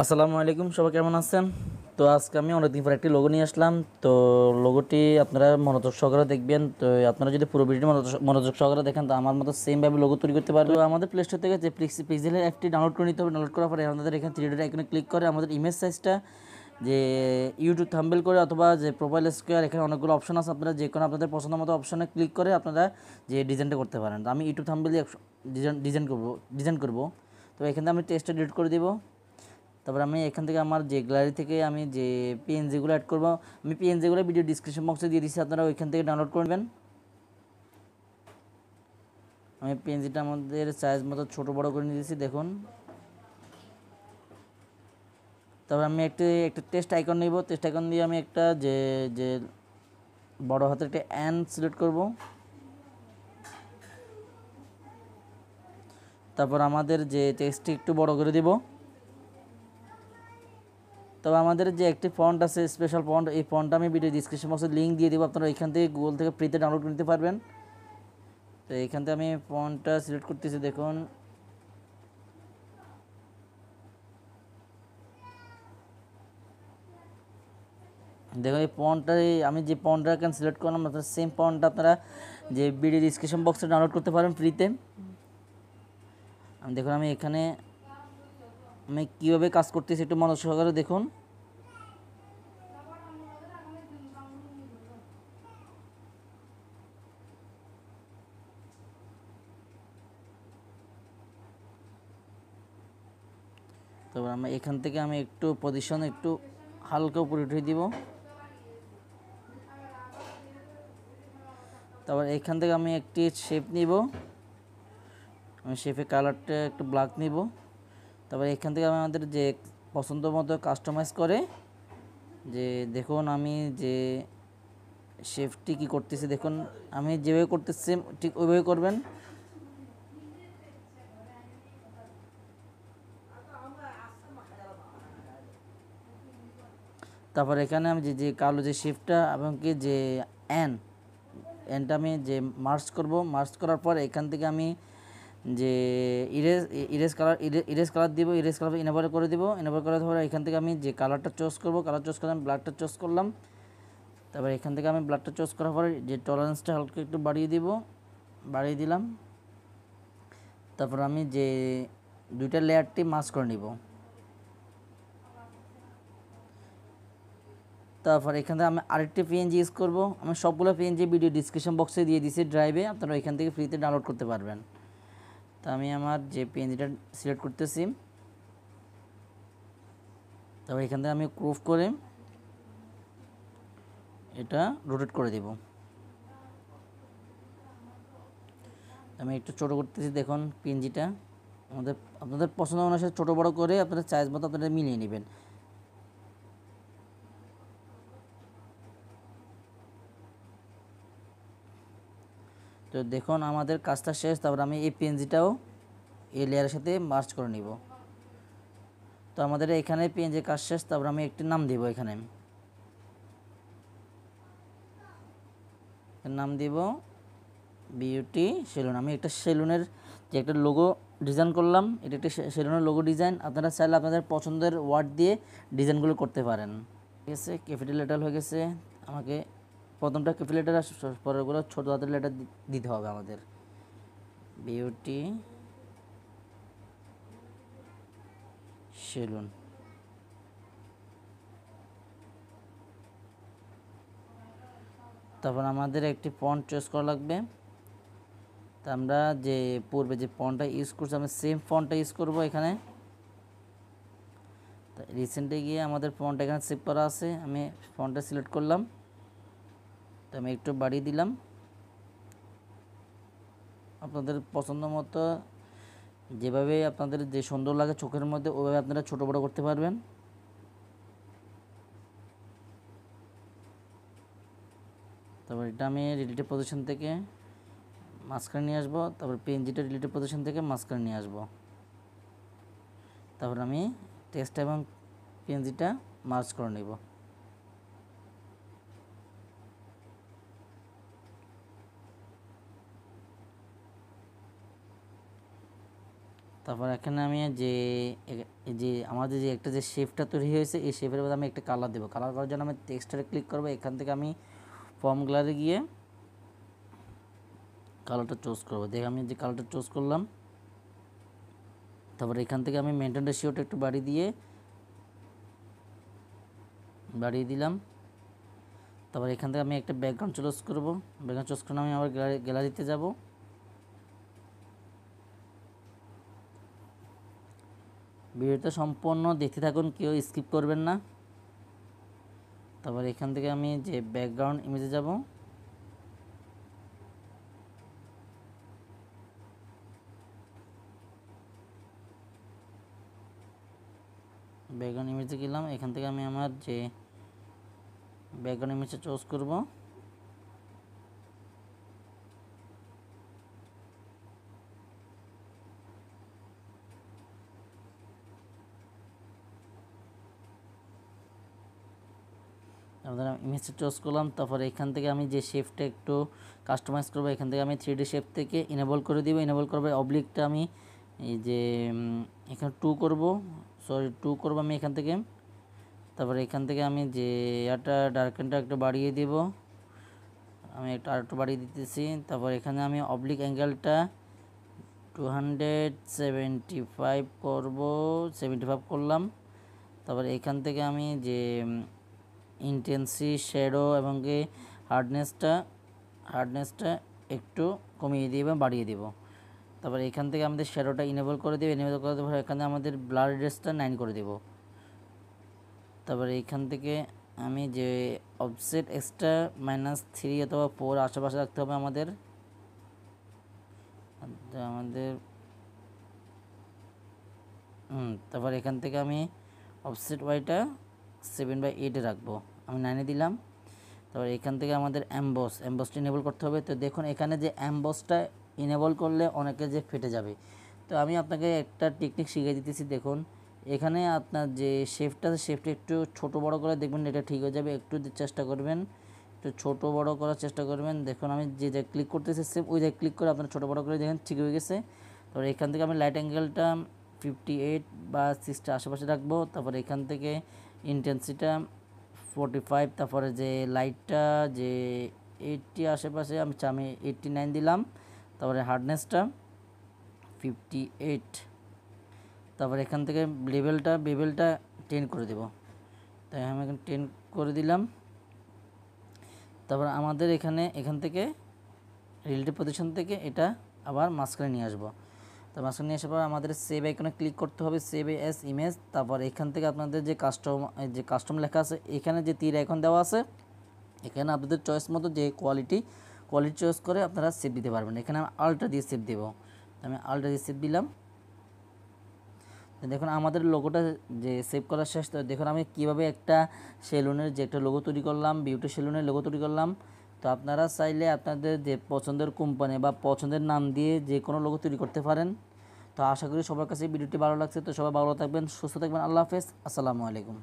আসসালামু আলাইকুম, সবাই কেমন আছেন? তো আজকে আমি অনেকদিন পর একটি লোগো নিয়ে আসলাম। তো লোগোটি আপনারা মনোযোগ সহকারে দেখবেন। তো আপনারা যদি পুরো ভিডিও মনোযোগ সহকারে দেখেন তো আমার মতো সেমভাবে লোগো তৈরি করতে পারবেন। তো আমাদের প্লে স্টোর থেকে যে পিক্সেলের অ্যাপটি ডাউনলোড করে নিতে হবে। ডাউনলোড করার পরে আমাদের এখানে থ্রি ডট আইকনে ক্লিক করে আমাদের ইমেজ সাইজটা যে ইউটিউব থাম্বনেল করে অথবা যে প্রোফাইল স্কোয়ার, এখানে অনেকগুলো অপশন আছে। আপনারা যে কোনো আপনাদের পছন্দ মতো অপশনে ক্লিক করে আপনারা যে ডিজাইনটা করতে পারেন। তো আমি ইউটিউব থাম্বনেল দিয়ে ডিজাইন করব। তো এখানে আমি টেক্সটটা ডিলিট করে দিব। তারপর আমি এখান থেকে আমার যে গ্যালারি থেকে আমি যে পিএনজিগুলো অ্যাড করব, আমি পিএনজিগুলো ভিডিও ডিসক্রিপশন বক্সে দিয়ে দিচ্ছি, আপনারা ওইখান থেকে ডাউনলোড করবেন। আমি পিএনজিটা আমাদের সাইজ মতো ছোটো বড়ো করে নিয়ে দিয়েছি, দেখুন। তারপর আমি একটা টেক্সট আইকন নিব। টেক্সট আইকন দিয়ে আমি একটা যে যে বড় হাতের একটা এন সিলেক্ট করব। তারপর আমাদের যে টেক্সটটি একটু বড় করে দিব। তবে আমাদের যে একটি ফন্ট আছে স্পেশাল ফন্ট, এই ফন্টটা আমি ভিডিও ডিসক্রিপশন বক্সে লিঙ্ক দিয়ে দেবো, আপনারা এখান থেকে গুগল থেকে ফ্রিতে ডাউনলোড করে নিতে পারবেন। তো এইখান থেকে আমি ফন্টটা সিলেক্ট করতেছি, দেখুন। দেখুন এই ফন্টটা আমি যে ফন্টটা এখানে সিলেক্ট করলাম, আপনারা সেম ফন্টটা আপনারা যে ভিডিও ডিসক্রিপশন বক্সে ডাউনলোড করতে পারেন ফ্রিতে। দেখুন আমি এখানে আমি কীভাবে কাজ করতেছি একটু মনোযোগ সহকারে দেখুন। তারপর আমি এখান থেকে আমি একটু পজিশন একটু হালকা উপরে উঠিয়ে দিব। তারপর এখান থেকে আমি একটি শেপ নিব, আমি শেপের কালারটা একটু ব্ল্যাক নিব। তারপর এখান থেকে আমি আমাদের যে পছন্দ মতো কাস্টমাইজ করে যে দেখুন আমি যে শেপটি কী করতেছি, দেখুন আমি যেভাবে করতেছি ঠিক ওইভাবে করবেন। তারপর এখানে আমি যে কালো যে শেপটা এবং কি যে এনটা আমি যে মার্চ করার পর এখান থেকে আমি যে ইরেজ কালার দিব। ইরেজ কালার ইনেবল করে দিব। ইনেবল করার পরে এখান থেকে আমি যে কালারটা চুজ করব, কালার চুজ করলাম, ব্ল্যাকটা চুজ করলাম। তারপর এখান থেকে আমি ব্ল্যাকটা চুজ করার পরে যে টলারেন্সটা হালকা একটু বাড়িয়ে দিলাম। তারপর আমি যে দুইটা লেয়ারটি মার্জ করে নিব। তারপর এখান থেকে আমি আরেকটি পিএনজি ইউজ করব। আমি সবগুলো পিএনজি ভিডিও ডিসক্রিপশন বক্সে দিয়ে দিয়েছি ড্রাইভে, আপনারা এখান থেকে ফ্রিতে ডাউনলোড করতে পারবেন। তো আমি আমার যে পিএনজিটা সিলেক্ট করতেছি, তারপর এখান থেকে আমি ক্রপ করে এটা রোটেট করে দেব। আমি একটু ছোটো করতেছি, দেখুন পিএনজিটা আপনাদের পছন্দ অনুসারে ছোটো বড়ো করে আপনাদের সাইজ মতো আপনারা মিলিয়ে নেবেন। তো দেখুন আমাদের কাজটা শেষ। তারপর আমি এই পিএনজিটাও এই লেয়ারের সাথে মার্চ করে নিব। তো আমাদের এখানে পিএনজি কাজ শেষ। তারপর আমি একটি নাম দিব, এখানে নাম দিব বিউটি সেলুন। আমি একটা সেলুনের যে একটা লোগো ডিজাইন করলাম, এটা একটা সেলুনের লোগো ডিজাইন। আপনারা চাইলে আপনাদের পছন্দের ওয়ার্ড দিয়ে ডিজাইনগুলো করতে পারেন। ঠিক আছে, ক্যাপিটাল লেটার হয়ে গেছে। আমাকে প্রথমটা ক্যাপিটাল লেটার আর পরেরগুলো ছোটো হাতের লেটার দিতে হবে আমাদের। Beauty salon. তারপর আমাদের একটি ফন্ট চয়েস করা লাগবে। তা আমরা যে পূর্বে যে ফন্টটা ইউজ করছি আমরা সেম ফন্টটা ইউজ করব এখানে। তা রিসেন্টে গিয়ে আমাদের ফন্ট এখানে সেভ করা আছে, আমি ফন্টটা সিলেক্ট করলাম। তো আমি একটু বাড়িয়ে দিলাম। আপনাদের পছন্দ মতো যেভাবে আপনাদের যে সুন্দর লাগে চোখের মধ্যে ওইভাবে আপনারা ছোটো বড়ো করতে পারবেন। তারপর এটা আমি রিলেটিভ পজিশন থেকে মাঝখানে নিয়ে আসবো। তারপর পিএনজিটা রিলেটিভ পজিশন থেকে মাঝখানে নিয়ে আসবো। তারপর আমি টেক্সট এবং পিএনজিটা মার্জ করে নেব। তারপর এখানে আমি এই যে আমাদের যে একটা যে শেপটা তৈরি হয়েছে এই শেপের মধ্যে আমি একটা কালার দেবো। কালার করার জন্য আমি টেক্সচারে ক্লিক করবো। এখান থেকে আমি ফর্ম কালারে গিয়ে কালারটা চুজ করবো। দেখে আমি যে কালারটা চুজ করলাম, তারপর এখান থেকে আমি মেনটেন রেশিওটা একটু বাড়িয়ে দিলাম। তারপর এখান থেকে আমি একটা ব্যাকগ্রাউন্ড চুজ করবো। ব্যাকগ্রাউন্ড চুজ করে আমি আবার গ্যালারিতে যাব। ভিডিওটা সম্পূর্ণ দেখতে থাকুন, কেউ স্কিপ করবেন না। তারপর এখান থেকে আমি যে ব্যাকগ্রাউন্ড ইমেজে যাব। ব্যাকগ্রাউন্ড ইমেজে গেলাম, এখান থেকে আমি আমার যে ব্যাকগ্রাউন্ড ইমেজটা চুজ করব। আমাদের ইমেজটা চুজ করলাম। তারপরে এখান থেকে আমি যে শেপটা একটু কাস্টমাইজ করবো, এখান থেকে আমি 3D শেপ থেকে ইনেবল করে দিব। ইনেবল করবো অবলিকটা আমি এই যে এখানে 2 করব, সরি 2 করব আমি এখান থেকে। তারপরে এখান থেকে আমি যে এটা ডার্কেনটা একটু বাড়িয়ে দেব, আমি আরেকটু বাড়িয়ে দিতেছি। তারপর এখানে আমি অবলিক অ্যাঙ্গেলটা 275 করব, 75 করলাম। তারপর এখান থেকে আমি যে ইন্টেন্সি শ্যাডো এবং কি হার্ডনেসটা একটু কমিয়ে দিয়ে এবং বাড়িয়ে দেব। তারপর এখান থেকে আমাদের শ্যাডোটা ইনেবল করে দেব। ইনেবল করে দেওয়ার পর এখানে আমাদের ব্লার রেডিয়াসটা 9 করে দেব। তারপরে এইখান থেকে আমি যে অফসেট এক্সট্রা -3 অথবা 4 আশেপাশে রাখতে হবে আমাদের। তারপর এখান থেকে আমি অফসেট ওয়াইটা 7/8 রাখবো, আমি 9 দিলাম। তারপর এখান থেকে আমাদের অ্যাম্বসটা ইনেবল করতে হবে। তো দেখুন এখানে যে অ্যাম্বসটা ইনেবল করলে অনেকে যে ফেটে যাবে। তো আমি আপনাকে একটা টেকনিক শিখিয়ে দিতেছি। দেখুন এখানে আপনার যে শেপটা একটু ছোট বড় করে দেখবেন, এটা ঠিক হয়ে যাবে। একটু চেষ্টা করবেন, একটু ছোট বড় করার চেষ্টা করবেন। দেখুন আমি যে জায়গায় ক্লিক করতেছি সেম ওই জায়গায় ক্লিক করে আপনার ছোট বড় করে দেখেন ঠিক হয়ে গেছে। তারপর এখান থেকে আমি লাইট অ্যাঙ্গেলটা 58 বা 60 আশেপাশে রাখবো। তারপর এখান থেকে ইন্টেন্সিটা 45, তারপরে যে লাইটটা যে 80 আশেপাশে আমি 89 দিলাম। তারপরে হার্ডনেসটা 58। তারপর এখান থেকে বেবেলটা 10 করে দেব। তাই আমি এখানে 10 করে দিলাম। তারপর আমাদের এখান থেকে রিলেটিভ পজিশন থেকে এটা আবার মাঝখানে নিয়ে আসবো। তো মাঝখানে নিয়ে আসার পর আমাদের সেভ আইকনে ক্লিক করতে হবে, সেভ এস ইমেজ। তারপর এখান থেকে আপনাদের যে কাস্টম লেখা আছে, এখানে যে তীর আইকন দেওয়া আছে, এখানে আপনাদের চয়েস মতো যে কোয়ালিটি চয়েস করে আপনারা সেভ দিতে পারবেন। এখানে আমি আলট্রা দিয়ে সেভ দেবো, আমি আলট্রা দিয়ে সেভ দিলাম। দেখুন আমাদের লোগোটা যে সেভ করা শেষ। তো দেখুন আমি কীভাবে একটা সেলুনের যে একটা লোগো তৈরি করলাম, বিউটি সেলুনের লোগো তৈরি করলাম। তো আপনারা চাইলে আপনাদের যে পছন্দের কোম্পানি বা পছন্দের নাম দিয়ে যে কোনো লোগো তৈরি করতে পারেন। তো আশা করি সবার কাছে ভিডিওটি ভালো লাগছে। তো সবাই ভালো থাকবেন, সুস্থ থাকবেন। আল্লাহ হাফেজ, আসসালামু আলাইকুম।